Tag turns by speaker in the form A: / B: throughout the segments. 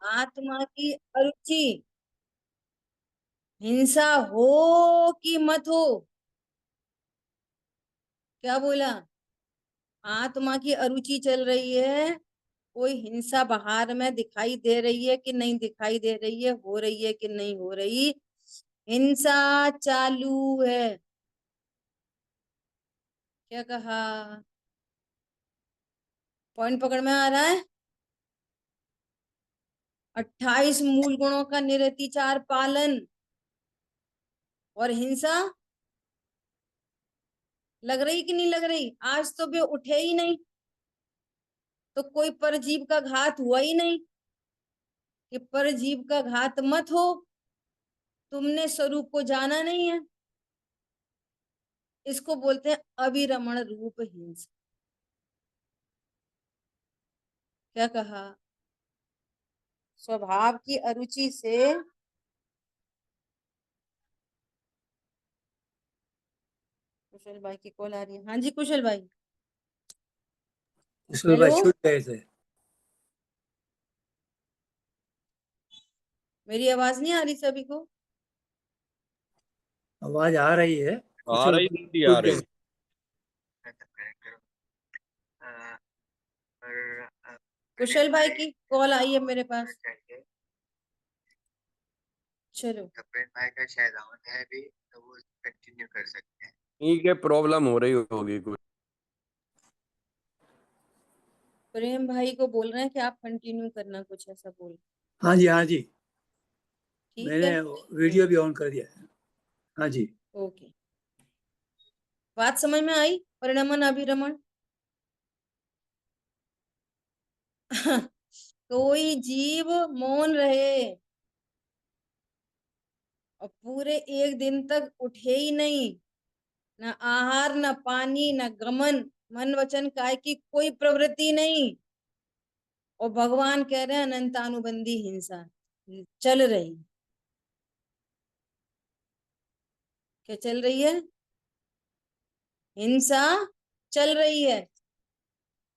A: आत्मा की अरुचि, हिंसा हो कि मत हो। क्या बोला? आत्मा की अरुचि चल रही है, कोई हिंसा बाहर में दिखाई दे रही है कि नहीं दिखाई दे रही है, हो रही है कि नहीं हो रही, हिंसा चालू है। क्या कहा? पॉइंट पकड़ में आ रहा है? 28 मूल गुणों का निरतिचार पालन और हिंसा लग रही कि नहीं लग रही? आज तो वे उठे ही नहीं, तो कोई परजीव का घात हुआ ही नहीं कि परजीव का घात मत हो। तुमने स्वरूप को जाना नहीं है। इसको बोलते हैं अविरमण रूप हिंसा। क्या कहा? स्वभाव की अरुचि से कुशल भाई की कॉल आ रही है। हाँ जी कुशल भाई।
B: कुशल भाई
A: हेलो,
B: छूट गए थे।
A: मेरी आवाज नहीं आ रही सभी को?
B: आवाज आ रही है,
C: आ
B: कुशल
C: रही
B: भाई
C: नहीं, आ
B: छूट
C: रही।
B: गए।
A: कुशल भाई की कॉल आई है मेरे पास। चलो,
D: भाई का शायद ऑन है अभी, तो वो कंटिन्यू कर सकते हैं।
C: ठीक है, प्रॉब्लम हो रही होगी कुछ।
A: प्रेम भाई को बोल रहे हैं कि आप कंटिन्यू करना, कुछ ऐसा बोल।
B: हाँ जी, हाँ जी,
A: ठीक है,
B: मैंने वीडियो भी ऑन कर दिया है। हाँ जी।
A: ओके। बात समझ में आई? परिणमन अभिरमण। कोई जीव मौन रहे और पूरे एक दिन तक उठे ही नहीं, न आहार न पानी न गमन, मन वचन काय की कोई प्रवृत्ति नहीं, और भगवान कह रहे हैं अनंतानुबंधी हिंसा चल रही। क्या चल रही है? हिंसा चल रही है।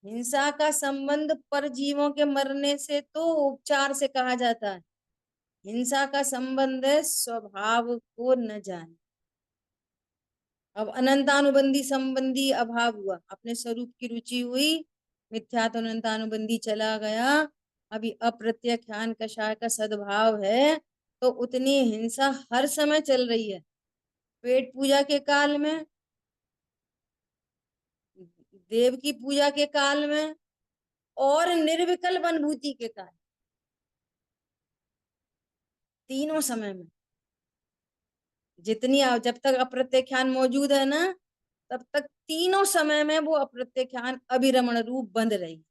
A: हिंसा का संबंध परजीवों के मरने से तो उपचार से कहा जाता है। हिंसा का संबंध है स्वभाव को न जाने। अब अनंतानुबंधी संबंधी अभाव हुआ, अपने स्वरूप की रुचि हुई, मिथ्यात्व अनंतानुबंधी चला गया। अभी अप्रत्याख्यान कषाय का सद्भाव है, तो उतनी हिंसा हर समय चल रही है। पेट पूजा के काल में, देव की पूजा के काल में, और निर्विकल्प अनुभूति के काल, तीनों समय में जितनी जब तक अप्रत्याख्यान मौजूद है ना, तब तक तीनों समय में वो अप्रत्याख्यान अभिरमण रूप बंद रही।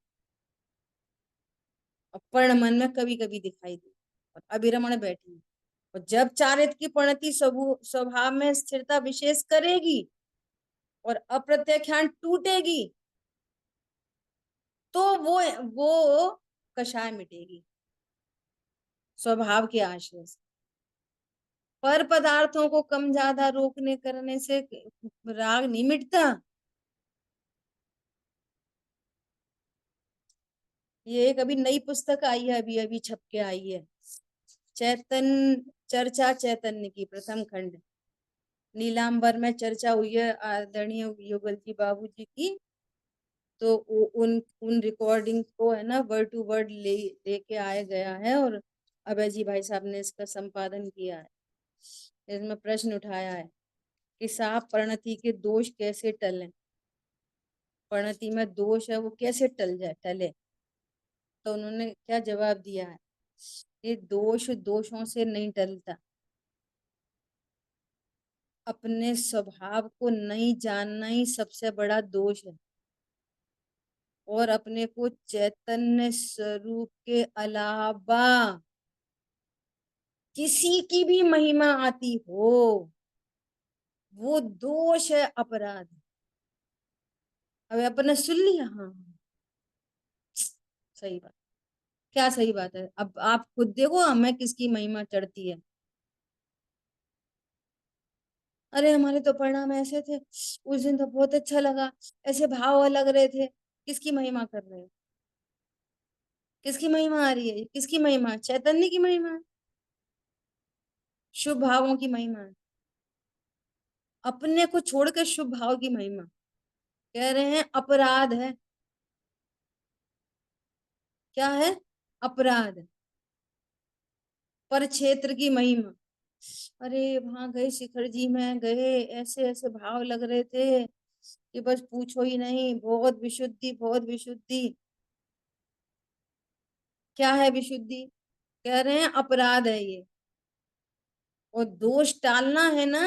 A: और पर्ण मन में कभी कभी दिखाई दी और अभिरमण बैठी। और जब चारित्र की परिणति स्वभाव में स्थिरता विशेष करेगी और अप्रत्याख्यान टूटेगी, तो वो कषाय मिटेगी स्वभाव के आश्रय से। पर पदार्थों को कम ज्यादा रोकने करने से राग नहीं मिटता। ये एक अभी नई पुस्तक आई है, अभी अभी छप के आई है, चैतन्य चर्चा चैतन्य की प्रथम खंड। नीलांबर में चर्चा हुई है आदरणीय युगल जी बाबू जी की। तो उन उन रिकॉर्डिंग को है ना वर्ड टू वर्ड लेके आया गया है, और अभय जी भाई साहब ने इसका संपादन किया है। इसमें प्रश्न उठाया है कि साहब परिणति के दोष कैसे टलें, परिणति में दोष है वो कैसे टले। तो उन्होंने क्या जवाब दिया है? ये दोष दोषों से नहीं टलता, अपने स्वभाव को नहीं जानना ही सबसे बड़ा दोष है। और अपने को चैतन्य स्वरूप के अलावा किसी की भी महिमा आती हो, वो दोष है, अपराध। अब अपने सुन लिया, हाँ सही बात। क्या सही बात है? अब आप खुद देखो हमें किसकी महिमा चढ़ती है। अरे हमारे तो परिणाम ऐसे थे, उस दिन तो बहुत अच्छा लगा, ऐसे भाव लग रहे थे। किसकी महिमा कर रहे हो? किसकी महिमा आ रही है? किसकी महिमा? चैतन्य की महिमा है, शुभ भावों की महिमा है, अपने को छोड़कर शुभ भाव की महिमा। कह रहे हैं अपराध है। क्या है? अपराध। पर क्षेत्र की महिमा। अरे वहां गए, शिखर जी में गए, ऐसे ऐसे भाव लग रहे थे कि बस पूछो ही नहीं। बहुत विशुद्धि, बहुत विशुद्धि। क्या है विशुद्धि? कह रहे हैं अपराध है ये। और दोष टालना है ना,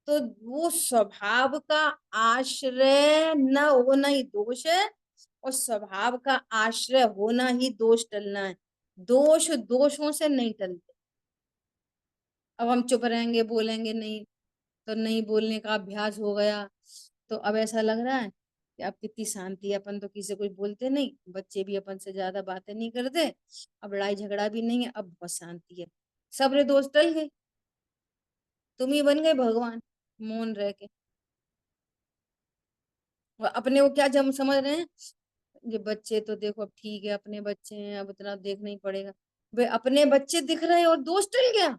A: तो वो स्वभाव का आश्रय न होना ही दोष है, और स्वभाव का आश्रय होना ही दोष टलना है। दोष दोषों से नहीं टलते। अब हम चुप रहेंगे, बोलेंगे नहीं, तो नहीं बोलने का अभ्यास हो गया, तो अब ऐसा लग रहा है कि अब कितनी शांति है, अपन तो किसी से कुछ बोलते नहीं, बच्चे भी अपन से ज्यादा बातें नहीं करते, अब लड़ाई झगड़ा भी नहीं है, अब बहुत शांति है। सब्र दोष टल गए, तुम ही बन गए भगवान मौन रह के। और अपने को क्या जब समझ रहे हैं, ये बच्चे तो देखो अब ठीक है, अपने बच्चे हैं, अब इतना देखना ही पड़ेगा। वे अपने बच्चे दिख रहे हैं और दोष टल गया।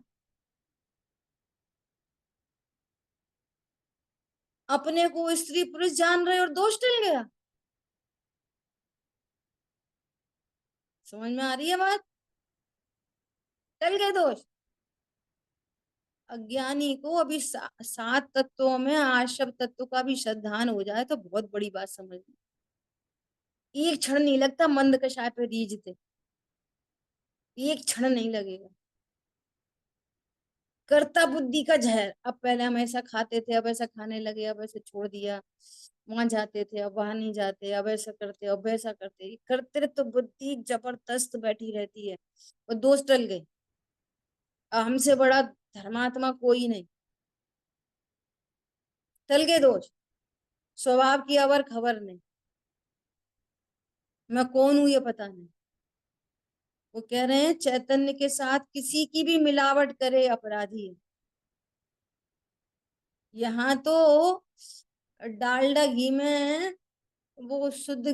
A: अपने को स्त्री पुरुष जान रहे और दोष टल गया। समझ में आ रही है बात? टल गए दोष। अज्ञानी को अभी सात तत्वों में आश्रव तत्व का भी श्रद्धान हो जाए तो बहुत बड़ी बात समझ में। एक क्षण नहीं लगता मंद कषाय पे रीझते, एक क्षण नहीं लगेगा। कर्ता बुद्धि का जहर। अब पहले हम ऐसा खाते थे, अब ऐसा खाने लगे, अब ऐसे छोड़ दिया, वहां जाते थे अब वहां नहीं जाते, अब ऐसा करते अब वैसा करते, ये करते तो बुद्धि जबरदस्त बैठी रहती है। और दोष टल गए। अब हमसे बड़ा धर्मात्मा कोई नहीं। टल गए दोष। स्वभाव की अवर खबर नहीं, मैं कौन हूं ये पता नहीं। वो कह रहे हैं चैतन्य के साथ किसी की भी मिलावट करे अपराधी है। यहाँ तो डालडा घी में, वो शुद्ध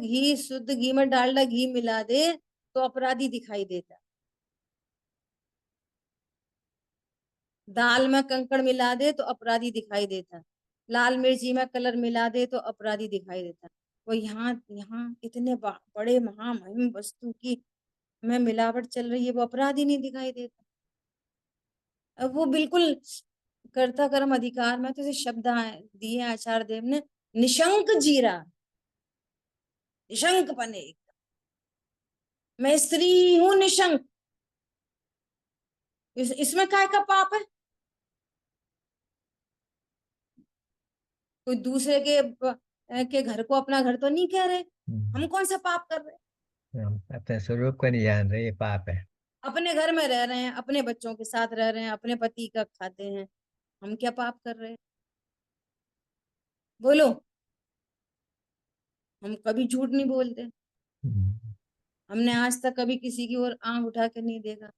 A: घी में डालडा घी मिला दे तो अपराधी दिखाई देता। दाल में कंकड़ मिला दे तो अपराधी दिखाई देता। लाल मिर्ची में कलर मिला दे तो अपराधी दिखाई देता। वो यहाँ यहाँ इतने बड़े महामहिम वस्तु की में मिलावट चल रही है, वो अपराधी नहीं दिखाई देता। अब वो बिल्कुल कर्ता कर्म अधिकार में तो शब्द दिए आचार्य देव ने, निशंक जीरा, निशंक बने। मैं स्त्री हूं निशंक। इसमें काय का पाप है? कोई दूसरे के घर को अपना घर तो नहीं कह रहे, हम कौन सा पाप कर रहे?
E: हम अपने स्वरूप को नहीं जान रहे, ये पाप है।
A: अपने घर में रह रहे हैं, अपने बच्चों के साथ रह रहे हैं, अपने पति का खाते हैं, हम क्या पाप कर रहे हैं? बोलो। हम कभी झूठ नहीं बोलते, हमने आज तक कभी किसी की ओर आंख उठा के नहीं देखा,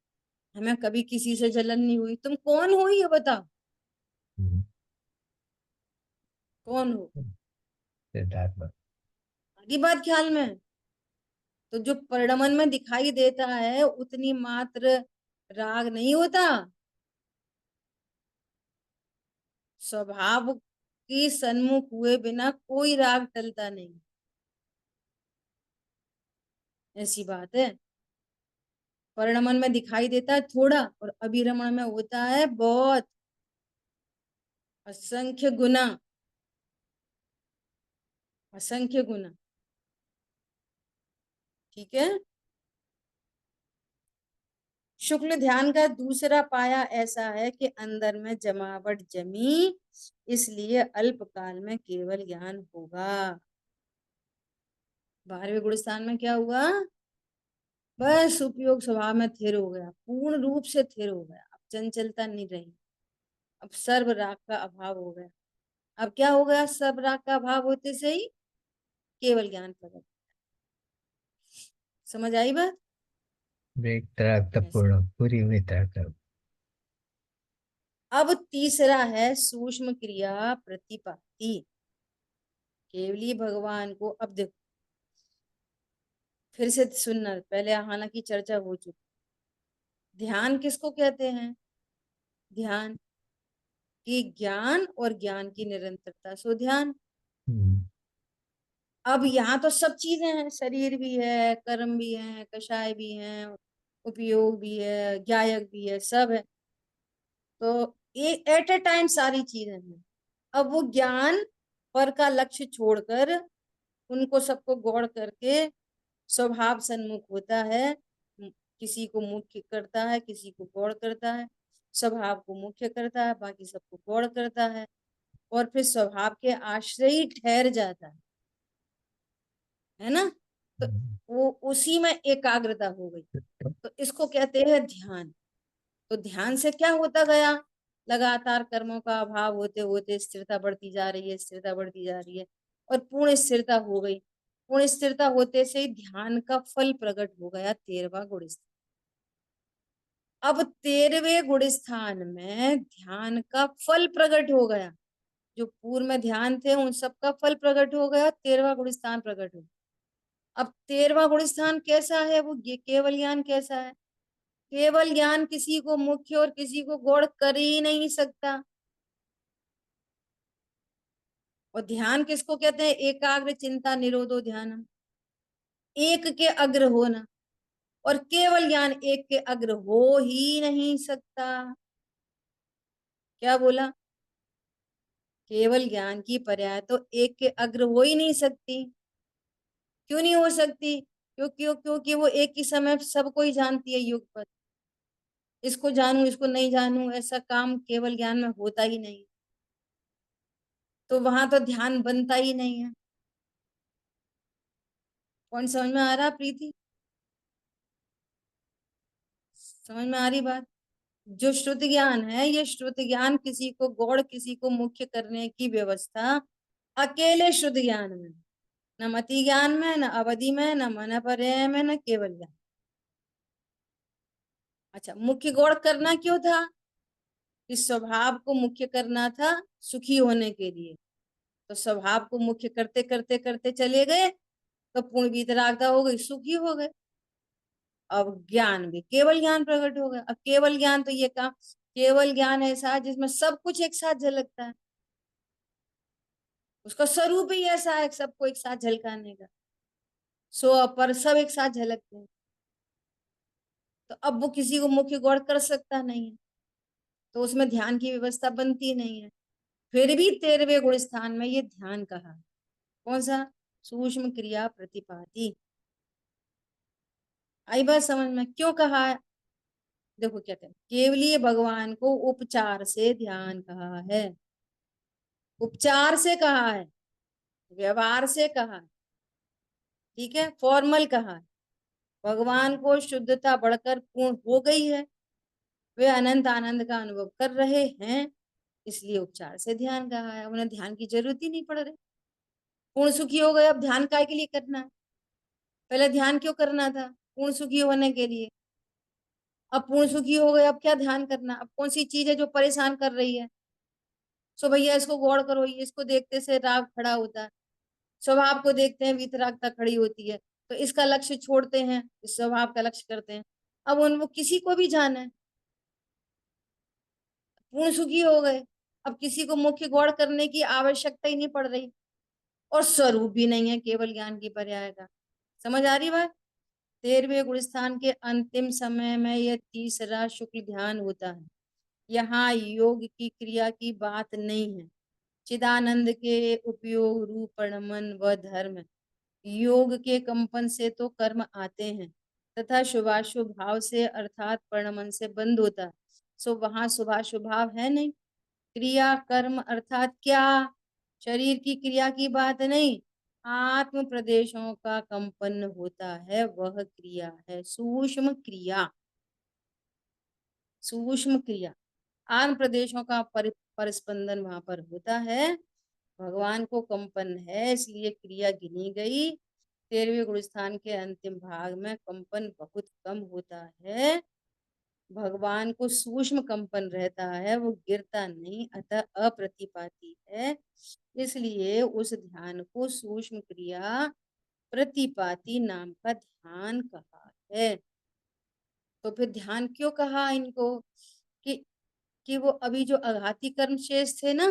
A: हमें कभी किसी से जलन नहीं हुई। तुम कौन हो ये बताओ, कौन हो?
E: सिद्धार्थ।
A: आगे बात ख्याल में है। तो जो परिणमन में दिखाई देता है उतनी मात्र राग नहीं होता। स्वभाव की सन्मुख हुए बिना कोई राग टलता नहीं, ऐसी बात है। परिणमन में दिखाई देता है थोड़ा और अभिरमण में होता है बहुत, असंख्य गुना, असंख्य गुना। ठीक है। शुक्ल ध्यान का दूसरा पाया ऐसा है कि अंदर में जमावट जमी, इसलिए अल्पकाल में केवल ज्ञान होगा। 12वें गुण स्थान में क्या हुआ? बस उपयोग स्वभाव में थिर हो गया, पूर्ण रूप से थिर हो गया। अब चंचलता नहीं रही, अब सर्व राग का अभाव हो गया। अब क्या हो गया? सर्व राग का अभाव होते से ही केवल ज्ञान प्रकट। समझ आई बात? ऐसे।
E: पूर्ण पूरी हुई तरह।
A: अब तीसरा है सूक्ष्म क्रिया प्रतिपाती। केवली भगवान को अब देखो, फिर से सुनना, पहले हालांकि चर्चा हो चुकी। ध्यान किसको कहते हैं? ध्यान की ज्ञान और ज्ञान की निरंतरता, सो ध्यान। अब यहाँ तो सब चीजें हैं, शरीर भी है, कर्म भी है, कषाय भी है, उपयोग भी है, ज्ञायक भी है, सब है। तो एक एट ए टाइम सारी चीजें हैं। अब वो ज्ञान पर का लक्ष्य छोड़कर उनको सबको गौड़ करके स्वभाव सन्मुख होता है। किसी को मुख्य करता है, किसी को गौड़ करता है, स्वभाव को मुख्य करता है, बाकी सबको गौड़ करता है, और फिर स्वभाव के आश्रय ही ठहर जाता है ना। तो वो उसी में एकाग्रता हो गई, तो इसको कहते हैं ध्यान। तो ध्यान से क्या होता गया? लगातार कर्मों का अभाव होते होते स्थिरता बढ़ती जा रही है, स्थिरता बढ़ती जा रही है, और पूर्ण स्थिरता हो गई। पूर्ण स्थिरता होते से ध्यान का फल प्रकट हो गया, 13वां गुण स्थान। अब 13वें गुण स्थान में ध्यान का फल प्रकट हो गया। जो पूर्व में ध्यान थे उन सबका फल प्रकट हो गया, 13वां गुण स्थान प्रकट हो गया। अब 13वां गुण स्थान कैसा है? वो केवल ज्ञान कैसा है? केवल ज्ञान किसी को मुख्य और किसी को गौड़ कर ही नहीं सकता। और ध्यान किसको कहते हैं? एकाग्र चिंता निरोधो ध्यान, एक के अग्र होना। और केवल ज्ञान एक के अग्र हो ही नहीं सकता। क्या बोला? केवल ज्ञान की पर्याय तो एक के अग्र हो ही नहीं सकती। क्यों नहीं हो सकती? क्योंकि वो एक ही समय सबको ही जानती है युगपत। इसको जानू इसको नहीं जानू ऐसा काम केवल ज्ञान में होता ही नहीं। तो वहां तो ध्यान बनता ही नहीं है। कौन समझ में आ रहा प्रीति? समझ में आ रही बात? जो श्रुति ज्ञान है, ये श्रुति ज्ञान किसी को गौड़ किसी को मुख्य करने की व्यवस्था अकेले शुद्ध ज्ञान में, न मति ज्ञान में, न अवधि में, न मन पर्याय में, न केवल ज्ञान। अच्छा, मुख्य गौड़ करना क्यों था? कि स्वभाव को मुख्य करना था सुखी होने के लिए। तो स्वभाव को मुख्य करते करते करते चले गए, तो पूर्ण वितरागता हो गई, सुखी हो गए। अब ज्ञान भी केवल ज्ञान प्रकट हो गया। अब केवल ज्ञान तो ये काम, केवल ज्ञान ऐसा है जिसमें सब कुछ एक साथ झलकता है। उसका स्वरूप ही ऐसा है सबको एक साथ झलकाने का। सो पर सब एक साथ झलकते हैं। तो अब वो किसी को मुख्य गौड़ कर सकता नहीं है, तो उसमें ध्यान की व्यवस्था बनती नहीं है। फिर भी 13वें गुण स्थान में ये ध्यान कहा। कौन सा? सूक्ष्म क्रिया प्रतिपाती। आई बात समझ में? क्यों कहा है? देखो क्या कहते हैं, केवलीय भगवान को उपचार से ध्यान कहा है। उपचार से कहा है, व्यवहार से कहा है, ठीक है, फॉर्मल कहा है। भगवान को शुद्धता बढ़कर पूर्ण हो गई है, वे अनंत आनंद का अनुभव कर रहे हैं, इसलिए उपचार से ध्यान कहा है। उन्हें ध्यान की जरूरत ही नहीं पड़ रही। पूर्ण सुखी हो गए, अब ध्यान काय के लिए करना है? पहले ध्यान क्यों करना था? पूर्ण सुखी होने के लिए। अब पूर्ण सुखी हो गए, अब क्या ध्यान करना? अब कौन सी चीज है जो परेशान कर रही है? सो भैया इसको गौर करो, इसको देखते से राग खड़ा होता है, स्वभाव को देखते हैं वितरागता खड़ी होती है। तो इसका लक्ष्य छोड़ते हैं, इस स्वभाव का लक्ष्य करते हैं। अब उन वो किसी को भी जाना है, पूर्ण सुखी हो गए, अब किसी को मुख्य गौड़ करने की आवश्यकता ही नहीं पड़ रही, और स्वरूप भी नहीं है केवल ज्ञान की पर्याय का। समझ आ रही बात? 13वें गुण स्थान के अंतिम समय में यह तीसरा शुक्ल ध्यान होता है। यहाँ योग की क्रिया की बात नहीं है। चिदानंद के उपयोग रूप प्रणमन व धर्म योग के कंपन से तो कर्म आते हैं, तथा शुभाशुभ भाव से अर्थात प्रणमन से बंद होता है। सो वहां शुभाशुभ भाव है नहीं। क्रिया कर्म अर्थात क्या? शरीर की क्रिया की बात नहीं, आत्म प्रदेशों का कंपन होता है, वह क्रिया है सूक्ष्म क्रिया। सूक्ष्म क्रिया, आत्म प्रदेशों का परिस्पंदन वहां पर होता है। भगवान को कंपन है, इसलिए क्रिया गिनी गई। 13वें गुण स्थान के अंतिम भाग में कंपन बहुत कम होता है। भगवान को सूक्ष्म कंपन रहता है, वो गिरता नहीं, अतः अप्रतिपाती है। इसलिए उस ध्यान को सूक्ष्म क्रिया प्रतिपाती नाम का ध्यान कहा है। तो फिर ध्यान क्यों कहा इनको कि वो अभी जो आघाती कर्म शेष थे ना,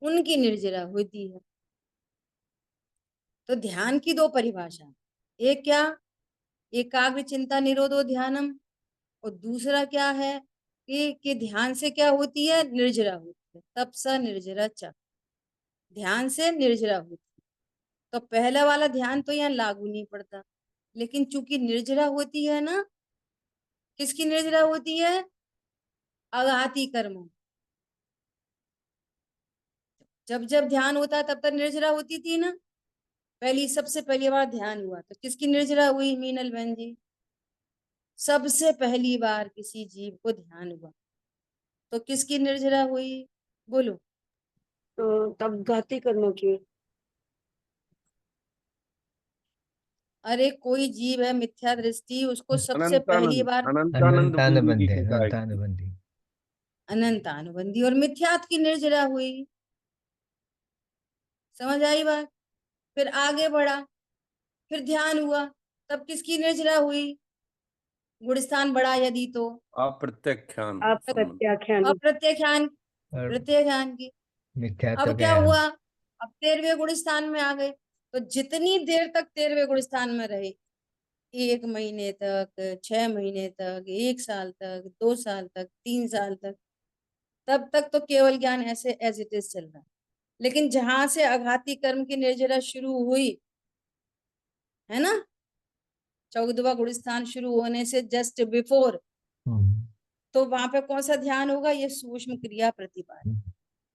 A: उनकी निर्जरा होती है। तो ध्यान की दो परिभाषा, एक क्या, एकाग्र चिंता निरोधो ध्यानम, और दूसरा क्या है कि ध्यान से क्या होती है, निर्जरा होती है। तप स निर्जरा च, ध्यान से निर्जरा होती है। तो पहला वाला ध्यान तो यहाँ लागू नहीं पड़ता, लेकिन चूंकि निर्जरा होती है ना, किसकी निर्जरा होती है, आघाती कर्मों। जब जब ध्यान होता तब तक निर्जरा होती थी ना। सबसे पहली बार ध्यान हुआ तो किसकी निर्जरा हुई, मीनल बहन जी? सबसे पहली बार किसी जीव को ध्यान हुआ तो किसकी निर्जरा हुई, बोलो?
F: तो तब घाती कर्मों की।
A: अरे कोई जीव है मिथ्या दृष्टि, उसको सबसे पहली
C: अनंतानंद
A: बार
C: अनंतानंद गुरु जी
E: अनंतानुबंधी
C: की गाय की।
E: अनंतानुबंधी।
A: अनंत अनुबंधी और मिथ्यात की निर्जरा हुई। समझ आई बात? फिर आगे बढ़ा, फिर ध्यान हुआ, तब किसकी निर्जरा हुई, गुणस्थान बढ़ा यदि तो
C: अप्रत्याख्यान
F: आप
C: संबंध।
F: प्रत्याख्यान।
A: अप्रत्यख्यान,
E: और
A: प्रत्यख्यान की।
E: मिथ्या
A: अब
E: तो
A: क्या
E: गया।
A: हुआ, अब 13वें गुण स्थान में आ गए। तो जितनी देर तक 13वें गुण स्थान में रहे, 1 महीने तक, 6 महीने तक, 1 साल तक, 2 साल तक, 3 साल तक, तब तक तो केवल ज्ञान ऐसे एज इट इज चल रहा है। लेकिन जहां से आघाती कर्म की निर्जरा शुरू हुई है ना, 14वां गुण स्थान शुरू होने से जस्ट बिफोर, तो वहां पे कौन सा ध्यान होगा, ये सूक्ष्म क्रिया प्रतिपाद।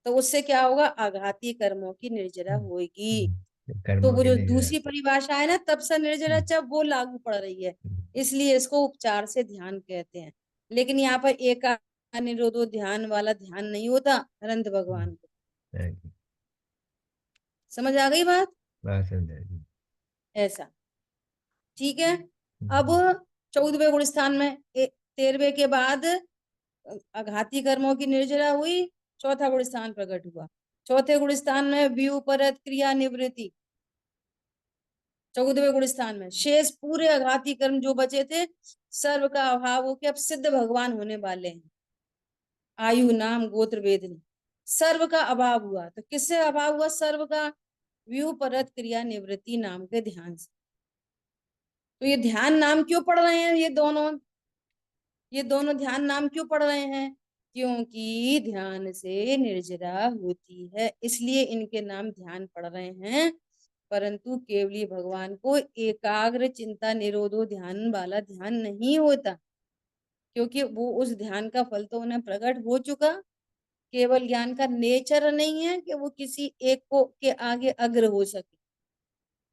A: तो उससे क्या होगा, आघाती कर्मों की निर्जरा होगी। तो
E: कर्मों
A: वो
E: की
A: जो
E: नहीं
A: दूसरी परिभाषा है ना, तब से निर्जरा च, वो लागू पड़ रही है, इसलिए इसको उपचार से ध्यान कहते हैं। लेकिन यहाँ पर एक निरोधो ध्यान वाला ध्यान नहीं होता अनंत भगवान को। समझ आ गई बात?
E: बात समझ आई।
A: ऐसा, ठीक है। अब 14वें गुण स्थान में 13वें के बाद आघाती कर्मों की निर्जरा हुई, चौथा गुण स्थान प्रकट हुआ। चौथे गुण स्थान में व्यूपरत क्रिया निवृत्ति, 14वें गुण स्थान में शेष पूरे आघाती कर्म जो बचे थे, सर्व का अभाव होकर अब सिद्ध भगवान होने वाले हैं। आयु नाम गोत्र वेदनी, सर्व का अभाव हुआ। तो किससे अभाव हुआ सर्व का, व्यूपरत क्रिया निवृत्ति नाम के ध्यान से। तो ये ध्यान नाम क्यों पढ़ रहे हैं, ये दोनों ध्यान नाम क्यों पढ़ रहे हैं, क्योंकि ध्यान से निर्जरा होती है, इसलिए इनके नाम ध्यान पढ़ रहे हैं। परंतु केवली भगवान को एकाग्र चिंता निरोधो ध्यान वाला ध्यान नहीं होता, क्योंकि वो उस ध्यान का फल तो उन्हें प्रकट हो चुका। केवल ज्ञान का नेचर नहीं है कि वो किसी एक को के आगे अग्र हो सके,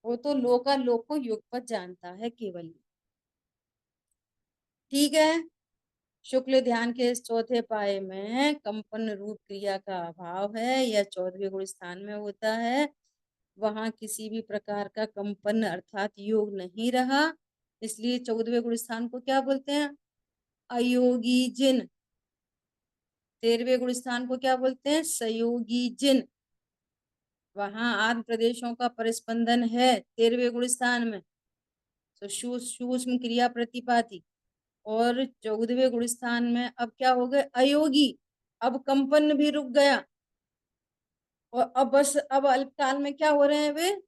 A: वो तो लोक को युगपत जानता है केवल। ठीक है। शुक्ल ध्यान के इस चौथे पाए में कंपन रूप क्रिया का अभाव है, यह 14वें गुण स्थान में होता है। वहां किसी भी प्रकार का कंपन अर्थात योग नहीं रहा, इसलिए 14वें गुण स्थान को क्या बोलते हैं, अयोगी जिन। 13वें गुण स्थान को क्या बोलते हैं, सयोगी जिन। वहां आत्म प्रदेशों का परिस्पंदन है 13वें गुण स्थान में, तो सूक्ष्म क्रिया प्रतिपाती। और 14वें गुण स्थान में अब क्या हो गए, अयोगी, अब कंपन भी रुक गया। और अब बस अब अल्पकाल में क्या हो रहे हैं, वे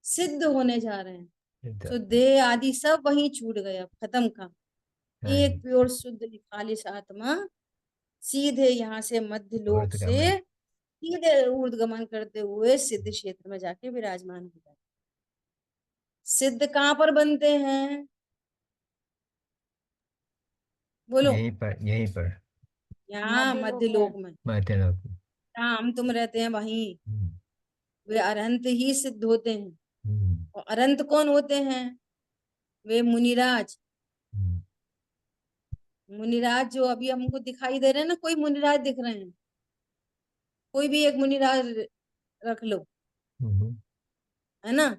A: सिद्ध होने जा रहे हैं। तो देह आदि सब वहीं छूट गया, खत्म का। एक प्योर शुद्ध निखालिस आत्मा सीधे यहाँ से मध्य लोक से सीधे ऊर्ध्वगमन करते हुए सिद्ध क्षेत्र में जाके विराजमान हो जाए। सिद्ध कहाँ पर बनते हैं, बोलो?
E: यहीं पर
A: यहाँ
F: मध्य
A: मध्य
F: लोक
A: लोक में,
E: माते लोग।
A: जहाँ हम तुम रहते हैं वहीं वे अरहंत ही सिद्ध होते हैं। और अरहंत कौन होते हैं, वे मुनिराज। मुनिराज जो अभी हमको दिखाई दे रहे हैं ना, कोई मुनिराज दिख रहे हैं, कोई भी एक मुनिराज रख लो, है ना?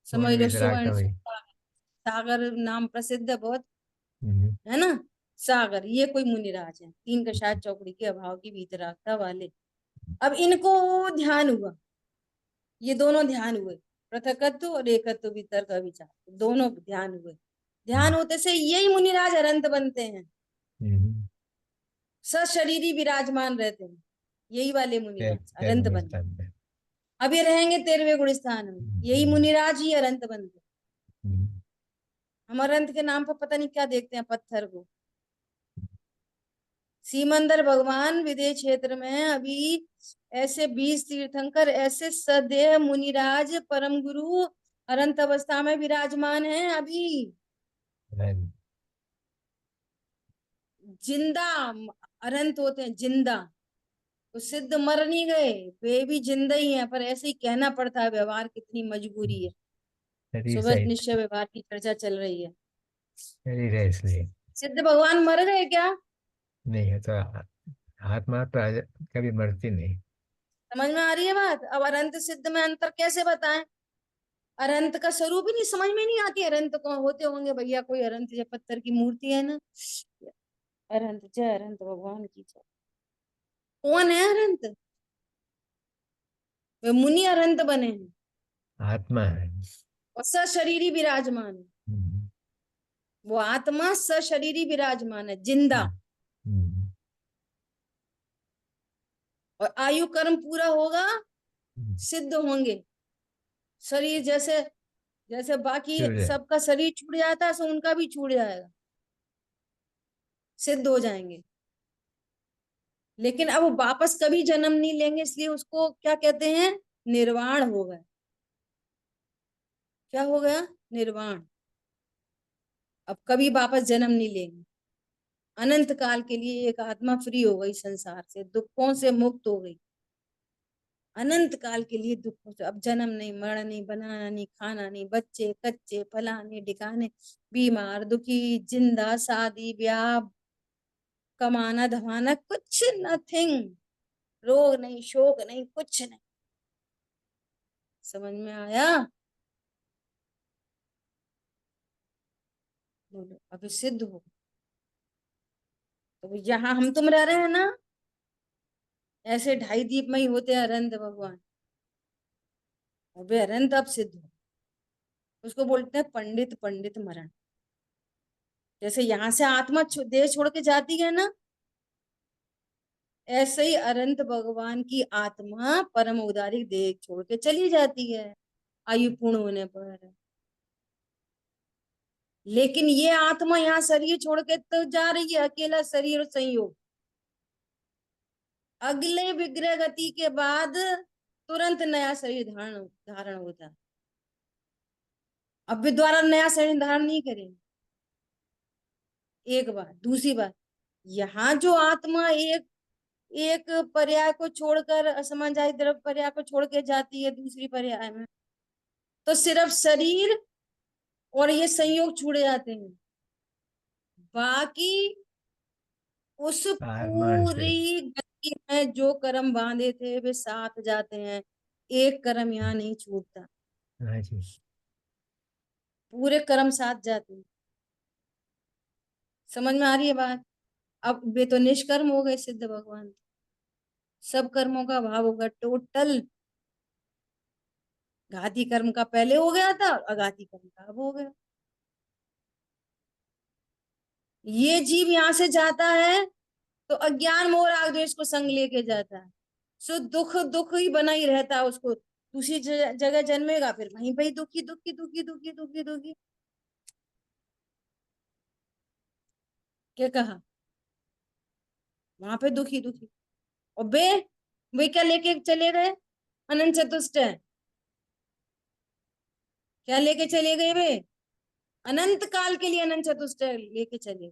A: समझ लो सुवर्ण सागर नाम प्रसिद्ध है बहुत, है ना? सागर, ये कोई मुनिराज है, 3 कषाय चौकड़ी के अभाव की वीतरागता वाले। अब इनको ध्यान हुआ, ये दोनों ध्यान हुए, पृथकत्व और एकत्व वितर्क विचार, दोनों ध्यान हुए। ध्यान होते से यही मुनिराज अनंत बनते हैं,
E: हम्म,
A: सशरीरी विराजमान रहते हैं, यही वाले मुनिराज अनंत
E: तेरहवें
A: बनते।
E: स्थान में।
A: अब ये रहेंगे 13वें गुण स्थान में, यही मुनिराज ही अनंत बनते।
E: हम्म,
A: हम अनंत के नाम पर पता नहीं क्या देखते हैं पत्थर को। सीमंदर भगवान विदेश क्षेत्र में अभी ऐसे 20 तीर्थंकर, ऐसे सदेह मुनिराज परम गुरु अनंत अवस्था में विराजमान हैं अभी,
E: right.
A: जिंदा अनंत होते हैं, जिंदा। तो सिद्ध मर नहीं गए, वे भी जिंदा ही हैं, पर ऐसे ही कहना पड़ता है, व्यवहार कितनी मजबूरी है।
E: शरीर
A: सुबह
E: सहित
A: निश्चय व्यवहार की चर्चा चल रही है।
E: शरीर है इसलिए
A: सिद्ध भगवान मर गए क्या?
E: नहीं है तो आत्मा तो कभी मरती नहीं।
A: समझ में आ रही है बात? अब अनंत सिद्ध में अंतर कैसे बताएं? अनंत का स्वरूप ही नहीं समझ में नहीं आती। अनंत कौन होते होंगे भैया? कोई अनंत या पत्थर की मूर्ति है ना? अनंत जय अनंत भगवान की जय। कौन है अनंत? वे मुनि अनंत बने हैं
E: आत्मा है।
A: और सशरीरी विराजमान है।
E: हम्म,
A: वो आत्मा सशरीरी विराजमान है, जिंदा।
E: हम्म,
A: और आयु कर्म पूरा होगा,
E: हम्म,
A: सिद्ध होंगे। शरीर जैसे जैसे बाकी
E: छूट जाए।
A: सबका शरीर छूट जाता है, सो उनका भी छूट जाएगा, सिद्ध हो जाएंगे। लेकिन अब वो वापस कभी जन्म नहीं लेंगे, इसलिए उसको क्या कहते हैं? निर्वाण हो गया। क्या हो गया? निर्वाण। अब कभी वापस जन्म नहीं लेंगे। अनंत काल के लिए एक आत्मा फ्री हो गई, संसार से दुखों से मुक्त हो गई। अनंत काल के लिए दुखों से अब जन्म नहीं, मरण नहीं, बनाना नहीं, खाना नहीं, बच्चे कच्चे फलाने ढिकाने, बीमार दुखी जिंदा, शादी ब्याह, कमाना धमाना, कुछ नथिंग। रोग नहीं, शोक नहीं, कुछ नहीं। समझ में आया? बोलो। अभी सिद्ध हो तो यहाँ हम तुम रह रहे हैं ना, ऐसे ढाई दीप में ही होते हैं अनंत भगवान, और वे अनंत अब सिद्ध हो। उसको बोलते हैं पंडित पंडित मरण। जैसे यहाँ से आत्मा देह छोड़ के जाती है ना, ऐसे ही अनंत भगवान की आत्मा परम उदारी देह छोड़ के चली जाती है आयु पूर्ण होने पर। लेकिन ये आत्मा यहाँ शरीर छोड़ के तो जा रही है, अकेला शरीर और संयोग। अगले विग्रह गति के बाद तुरंत नया शरीर धारण धारण होता है। अब भी दोबारा नया शरीर धारण नहीं करेंगे। एक बात। दूसरी बात, यहाँ जो आत्मा एक एक पर्याय को छोड़कर, असमंजस द्रव्य पर्याय को छोड़ के जाती है दूसरी पर्याय में, तो सिर्फ शरीर और ये संयोग छूट जाते हैं। बाकी उस
E: पारमार्थ से।
A: पूरी गति में जो कर्म बांधे थे वे साथ जाते हैं, एक कर्म यहाँ नहीं छूटता,
E: हाँ जी।
A: पूरे कर्म साथ जाते हैं। समझ में आ रही है बात? अब वे तो निष्कर्म हो गए सिद्ध भगवान, सब कर्मों का अभाव होगा टोटल। घाती कर्म का पहले हो गया था, अघाती कर्म का अब हो गया। ये जीव यहाँ से जाता है तो अज्ञान मोह राग द्वेष को संग लेके जाता है, सो दुख दुख ही बना ही रहता है उसको। दूसरी जगह जन्मेगा, फिर वहीं पे ही दुखी दुखी दुखी दुखी दुखी दुखी। क्या कहा? वहां पे दुखी दुखी। और वे क्या लेके चले गए? अनंत चतुष्ट है। क्या लेके चले गए वे? अनंत काल के लिए अनंत चतुष्ट लेके चले।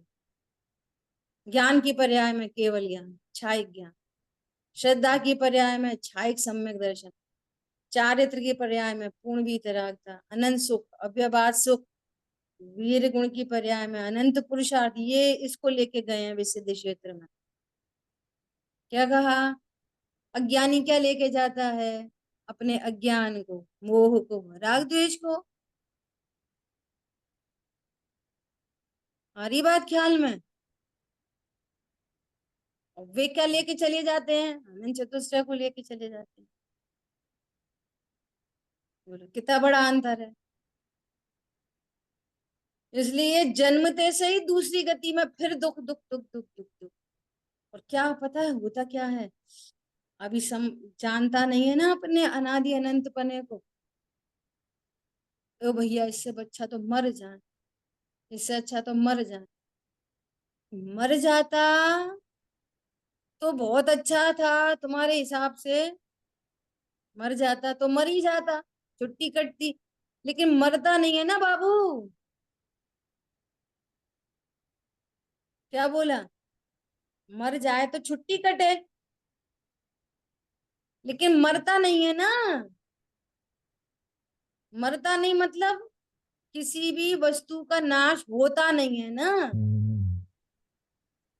A: ज्ञान की पर्याय में केवल ज्ञान, छायिक ज्ञान। श्रद्धा की पर्याय में छायिक सम्यक दर्शन। चारित्र की पर्याय में पूर्ण वीतरागता, अनंत सुख, अव्यवहार सुख। वीर गुण की पर्याय में अनंत पुरुषार्थ। ये इसको लेके गए हैं विसिद्ध क्षेत्र में। क्या कहा? अज्ञानी क्या लेके जाता है? अपने अज्ञान को, मोह को, राग द्वेष को। आ रही बात ख्याल में? और वे क्या लेके चले जाते हैं? अनंत चतुष्टय को लेके चले जाते हैं। बोलो कितना बड़ा अंतर है। इसलिए जन्मते से ही दूसरी गति में फिर दुख दुख दुख दुख दुख दुख। और क्या पता है होता क्या है, अभी जानता नहीं है ना अपने अनादि अनंत पने को। ओ भैया इससे अच्छा तो मर जाए, इससे अच्छा तो मर जाए। मर जाता तो बहुत अच्छा था तुम्हारे हिसाब से, मर जाता तो मर ही जाता, छुट्टी कटती। लेकिन मरता नहीं है ना बाबू। क्या बोला, मर जाए तो छुट्टी कटे, लेकिन मरता नहीं है ना। मरता नहीं मतलब किसी भी वस्तु का नाश होता नहीं है ना।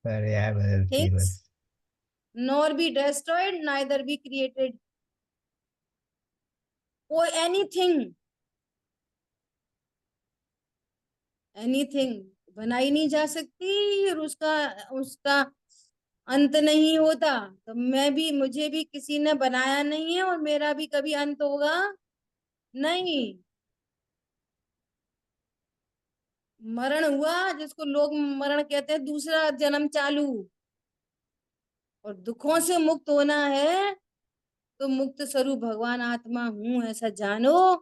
E: पर्याय बदलती
A: Hence,
E: बस।
A: nor be destroyed, neither be created. कोई एनीथिंग बनाई नहीं जा सकती और उसका उसका अंत नहीं होता। तो मुझे भी किसी ने बनाया नहीं है और मेरा भी कभी अंत होगा नहीं। मरण हुआ जिसको लोग मरण कहते हैं, दूसरा जन्म चालू। और दुखों से मुक्त होना है तो मुक्त स्वरूप भगवान आत्मा हूं ऐसा जानो,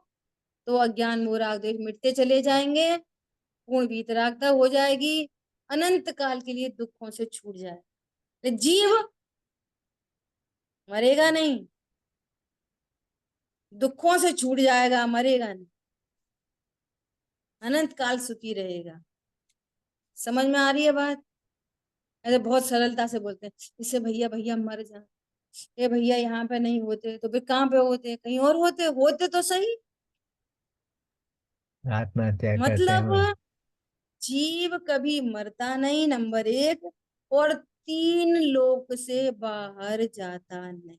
A: तो अज्ञान मोह राग द्वेष मिटते चले जाएंगे, पूर्ण वीतरागता हो जाएगी, अनंत काल के लिए दुखों से छूट जाए। तो जीव मरेगा नहीं, दुखों से छूट जाएगा, मरेगा नहीं, अनंत काल सुखी रहेगा। समझ में आ रही है बात? ऐसे बहुत सरलता से बोलते हैं, इससे भैया भैया मर जाए, ये भैया यहाँ पे नहीं होते तो फिर कहाँ पे होते, कहीं और होते, होते तो सही।
E: आत्महत्या करते हैं वो।
A: मतलब जीव कभी मरता नहीं, नंबर 1, और 3 लोक से बाहर जाता नहीं।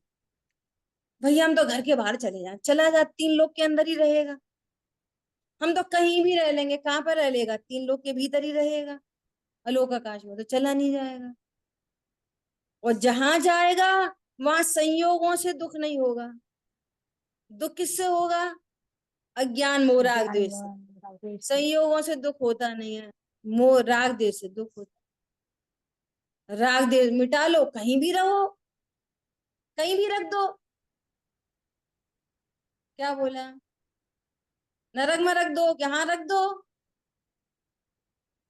A: भैया हम तो घर के बाहर चले जाए, चला जा, 3 लोक के अंदर ही रहेगा। हम तो कहीं भी रह लेंगे, कहाँ पर रह लेगा, 3 लोक के भीतर ही रहेगा, अलोक आकाश में तो चला नहीं जाएगा। और जहां जाएगा वहां संयोगों से दुख नहीं होगा। दुख किससे होगा, अज्ञान मोह राग द्वेष से। संयोगों से दुख होता नहीं है, मोह राग द्वेष से दुख होता है। राग द्वेष मिटा लो, कहीं भी रहो, कहीं भी रख दो। क्या बोला, नरक में रख दो, यहाँ रख दो,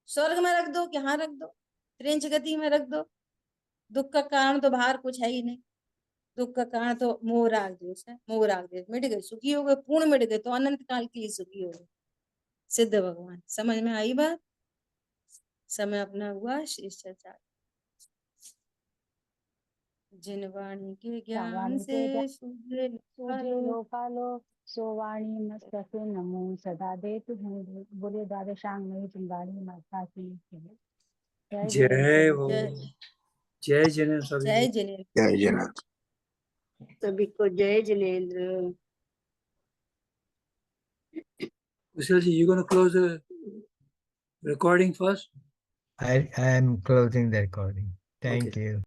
A: स्वर्ग में रख दो, यहाँ रख दो, त्रिंच गति में रख दो। दुख का कारण तो बाहर कुछ है ही नहीं। दुख का कारण तो मोह राग द्वेष है। मोह राग द्वेष मिट गए, सुखी हो गए, पूर्ण मिट गए, तो अनंत काल के लिए सुखी हो गए सिद्ध भगवान। समझ में आई बात? समय अपना हुआ, शिष्टाचार। जिन वाणी के ज्ञान से सूझे
G: लोकालो सोवाणी मस्तके नमो सदा देतु हूँ बोले द्वादशांग में चिंगारी माता की
B: जय हो,
A: जय
B: जय जन सभी
A: जय
B: को।
A: जिनेन्द्र।
D: जय जगन्नाथ।
F: सभी को जय Jinendra.
B: Kushal ji, you gonna close the recording first?
E: I am closing the recording. Thank
B: Okay.
E: you.